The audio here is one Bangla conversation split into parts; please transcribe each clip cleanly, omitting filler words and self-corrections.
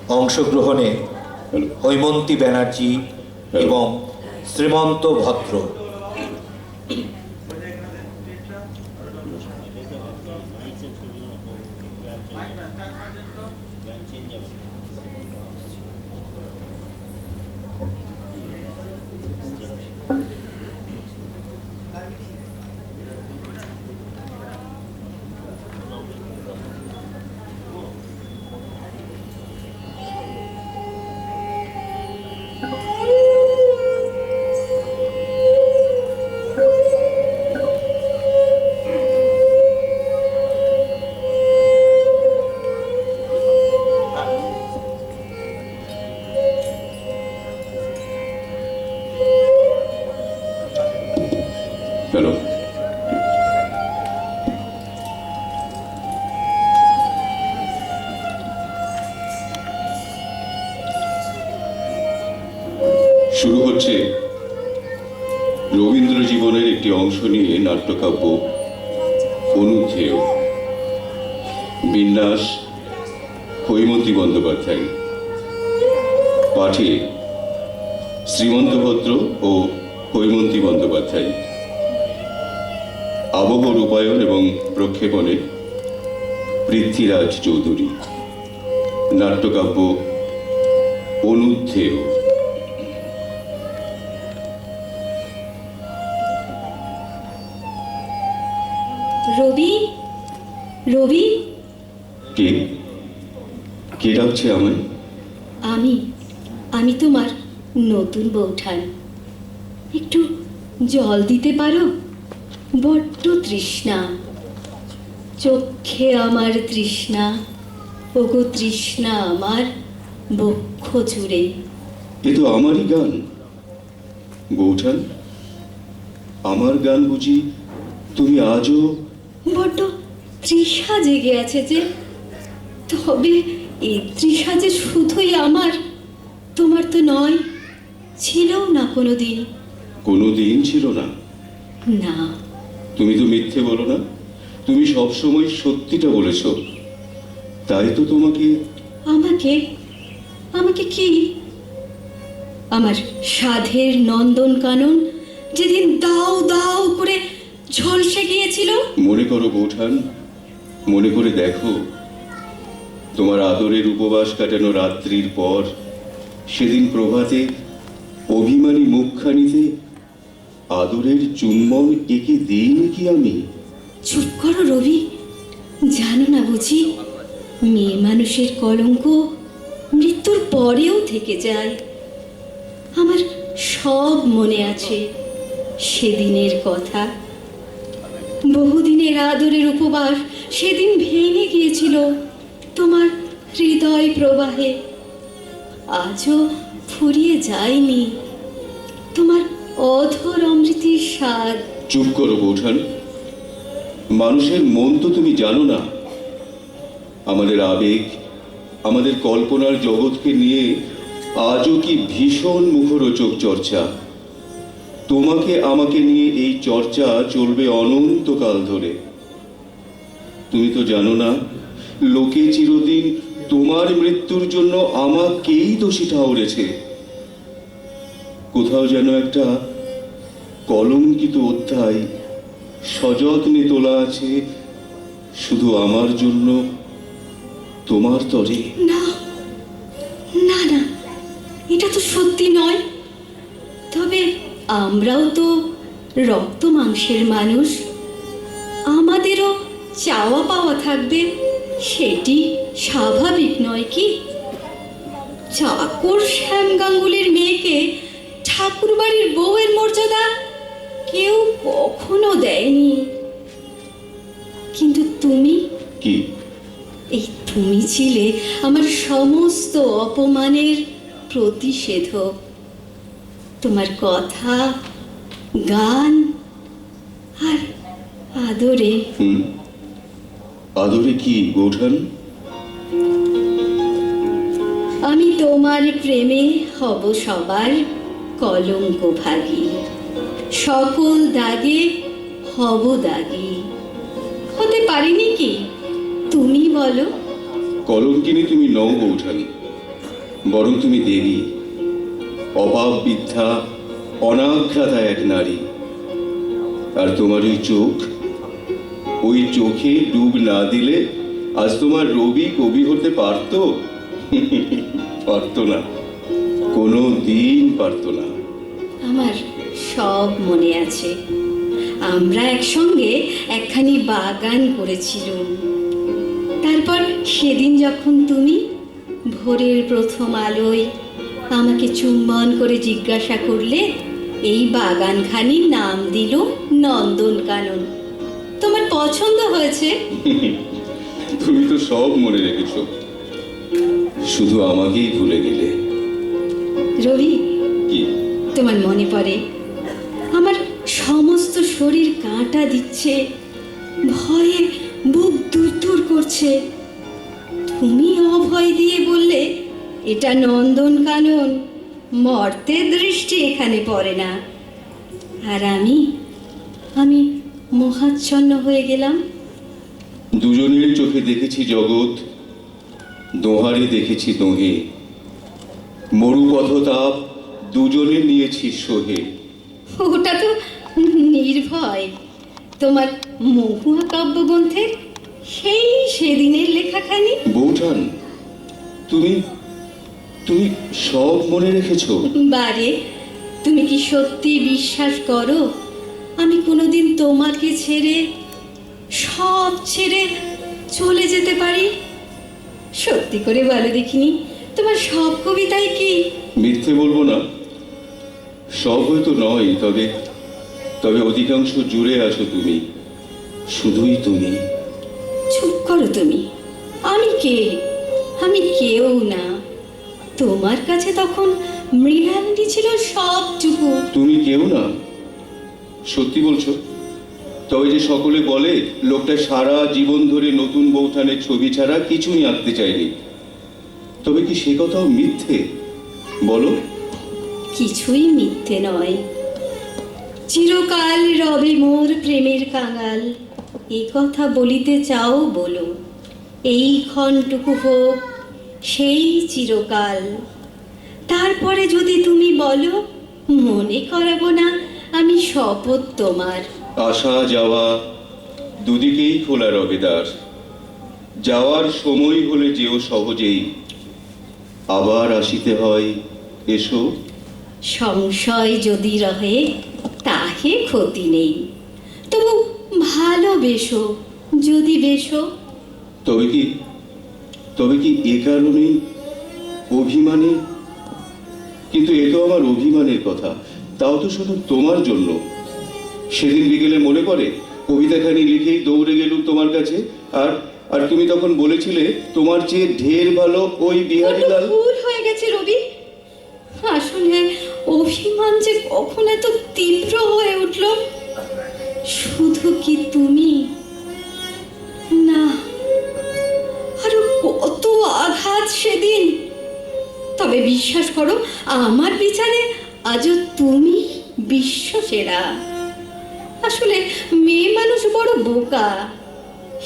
অংশগ্রহণে হৈমন্তী ব্যানার্জি এবং শ্রীমন্ত ভদ্র। শুরু হচ্ছে রবীন্দ্র জীবনের একটি অংশ নিয়ে নাট্যকাব্য অনুধেয়। বিন্যাস হৈমন্তী বন্দ্যোপাধ্যায়, পাঠে শ্রীমন্ত ভদ্র ও হৈমন্তী বন্দ্যোপাধ্যায়, আবহ রূপায়ণ এবং প্রক্ষেপণে পৃথ্বীরাজ চৌধুরী। নাট্যকাব্য অনুধেয়। রবি, রবি, কে কে ডাকছে আমায়? আমি আমি তোমার নতুন বৌঠান। একটু জল দিতে পারো? বড্ড তৃষ্ণা, চোখে আমার তৃষ্ণা, ওগো তৃষ্ণা আমার বক্ষ জুড়ে। এ তো আমারই গান। বৌঠান, আমার গান বুঝি তুমি আজও? বড্ড তৃষা জেগে আছে যে। তবে এই তৃষা যে শুধুই আমার, তোমার তো নয়, ছিলও না কোনোদিন। কোনোদিন ছিল না? না। তুমি তো মিথ্যে বলো না, তুমি সবসময় সত্যিটা বলেছ। তাই তো তোমাকে। আমাকে? আমাকে কি? আমার সাধের নন্দন কানন যেদিন দাও দাও করে ঝলসে গিয়েছিল। মনে করো বৌঠান, মনে করে দেখো, তোমার আদরের উপবাস কাটানো রাত্রির পর সেদিন প্রভাতে অভিমানী মুখখানিতে আদরের চুম্বন এঁকে দিইনি কি আমি? চুপ করো রবি, জানো না বুঝি মেয়ে মানুষের কলঙ্ক মৃত্যুর পরেও থেকে যায়। আমার সব মনে আছে সেদিনের কথা। বহুদিনের আদরের উপবাস সেদিন ভেঙে গিয়েছিল তোমার হৃদয় প্রবাহে। আজও ফুরিয়ে যায়নি তোমার অধর অমৃতির স্বাদ। চুপ করো বৌঠান, মানুষের মন তো তুমি জানো না। আমাদের আবেগ, আমাদের কল্পনার জগৎকে নিয়ে আজও কি ভীষণ মুখরোচক চর্চা। তোমাকে আমাকে নিয়ে এই চর্চা চলবে অনন্তকাল ধরে। তুমি তো জানো না, লোকে চিরদিন তোমার মৃত্যুর জন্য আমাকেই দোষী ঠাউরেছে। কোথাও যেন একটা কলঙ্কিত অধ্যায় সযত্নে তোলা আছে শুধু আমার জন্য তোমার তরে। না না না, এটা তো সত্যি নয়। তবে আমরাও তো রক্ত মাংসের মানুষ, আমাদেরও চাওয়া পাওয়া থাকবে, সেটি স্বাভাবিক নয় কি? চাকর শ্যাম গাঙ্গুলির মেয়েকে ঠাকুরবাড়ির বউয়ের মর্যাদা কেউ কখনো দেয়নি। কিন্তু তুমি, কি? এই তুমি ছিলে আমার সমস্ত অপমানের প্রতিষেধক। তোমার কথা, গান আর আদরে। আদরে কি বৌঠান? আমি তোমার প্রেমে হব সবার কলঙ্ক ভাগী, সকল দাগে হব দাগী। হতে পারিনি কি? তুমি বলো। কলঙ্কিনী তুমি নও বৌঠান, বরং তুমি দেবী, অভাব বিদ্যা অনাঘ্রাতা এক নারী। আর তোমার ওই চোখে ডুব না দিলে আজ তোমার রবি কবি হতে পারতো? পারতো না, কোনো দিন পারতো না। আমার সব মনে আছে। আমরা একসঙ্গে একখানি বাগান করেছিলাম। তারপর সেদিন যখন তুমি ভোরের প্রথম আলোয় আমাকে চুম্বন করে জিজ্ঞাসা করলে, এই বাগানখানির নাম দিল নন্দনকানন। তোমার পছন্দ হয়েছে? তুমি তো সব মনে রেখেছো, শুধু আমাকেই ভুলে গেলে। রবি, কি? তোমার মনে পড়ে? আমার সমস্ত শরীর কাঁটা দিচ্ছে, ভয়ে বুক দূর করছে। তুমি অভয় দিয়ে বললে, এটা নন্দনকানন, মর্তের দৃষ্টি এখানে পড়ে না। আর আমি মোহাচ্ছন্ন হয়ে গেলাম। দুজনের চোখে দেখেছি জগৎ, দোহারে দেখেছি দোহে, মরুপথতাপ দুজনে নিয়েছি সহে। ওটা তো নির্ভয়, তোমার মহুয়া কাব্যগ্রন্থের সেই সেদিনের লেখাখানি। বৌঠান, তুমি তুমি সব মনে রেখেছো? বারে, তুমি কি সত্যি বিশ্বাস করো আমি কোনোদিন তোমাকে ছেড়ে, সব ছেড়ে চলে যেতে পারি? সত্যি করে বলো দেখিনি, তোমার সব কবিতায় কি? মিথ্যে বলবো না, সব হয়তো নয়, তবে অধিকাংশ জুড়ে আছো তুমি, শুধুই তুমি। চুপ করো তুমি। আমি কে? আমি কেউ না। তোমার কাছে তখন মৃণালিনী ছিল সবটুকু। তুমি কেউ না? সত্যি বলছো? তবে যে সকলে বলে লোকটা সারা জীবন ধরে নতুন বৌঠানের ছবি ছাড়া কিছুই আঁকতে চায়নি, তবে কি সে কথাও মিথ্যে? বলো। কিছুই মিথ্যে নয়। চিরকাল রবে মোর প্রেমের কাঙাল, এ কথা বলিতে চাও বলো। এই ক্ষণটুকু হোক সেই চিরকাল। তারপরে যদি তুমি বলো, মনে করাবো না আমি শপথ তোমার। আসা যাওয়া দুদিকেই খোলা রবে দ্বার, যাওয়ার সময় হলে যেও সহজেই, আবার আসিতে হয় এসো। সংশয় যদি রহে তাহে ক্ষতি নেই, তবু ভালোবেসো যদি বেসো। তবে কি এ কারণে অভিমানে? কিন্তু এ তো আমার অভিমানের কথা, তাও তো শুধু তোমার জন্য। সেদিন বিকেলে মনে পড়ে কবিতাখানি লিখেই দৌড়ে গেলুম তোমার কাছে, আর তুমি তখন বলেছিলে তোমার চেয়ে ঢের ভালো ওই বিহারীলাল। ভুল হয়ে গেছে রবি। আসলে অভিমান যে কখন এত তীব্র হয়ে উঠল, শুধু কি তুমি না, আরো কত আঘাত সেদিন। তবে বিশ্বাস করো, আমার বিচারে আজও তুমি বিশ্ব সেরা। আসলে মেয়ে মানুষ বড় বোকা,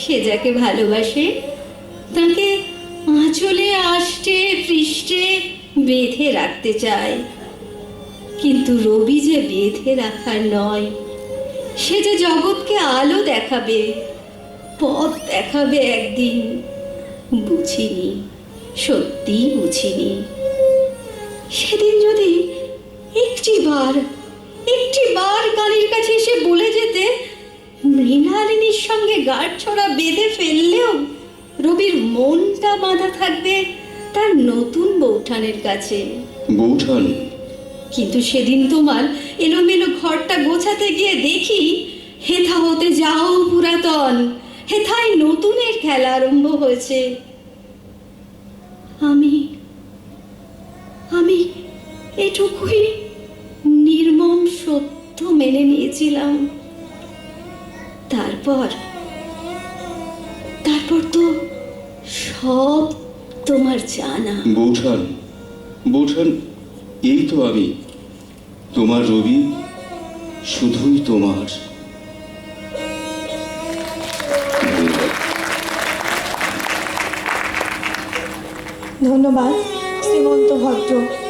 সে যাকে ভালোবাসে তাকে আঁচলে আষ্টে পৃষ্ঠে বেঁধে রাখতে চায়। কিন্তু রবি যে বেঁধে রাখার নয়, সে যে জগৎকে আলো দেখাবে, পথ দেখাবে একদিন। বুঝিনি, সত্যি বুঝিনি। সেদিন যদি একটি বার কানের কাছে এসে বলে যেতে, মৃণালিনীর সঙ্গে গাঁটছড়া বেঁধে ফেললেও রবির মনটা বাঁধা থাকবে তার নতুন বৌঠানের কাছে। বৌঠান? কিন্তু সেদিন তোমার এলোমেলো ঘরটা গোছাতে গিয়ে দেখি, হেথা হতে যাও পুরাতন, হেথায় নতুনের খেলা আরম্ভ হয়েছে। আমি এটুকুই নির্মম সত্য মেনে নিয়েছিলাম। তারপর তো সব তোমার জানা। বৌঠান, এই তো আমি, তোমার রবি, শুধুই তোমার। ধন্যবাদ শ্রীমন্ত ভদ্র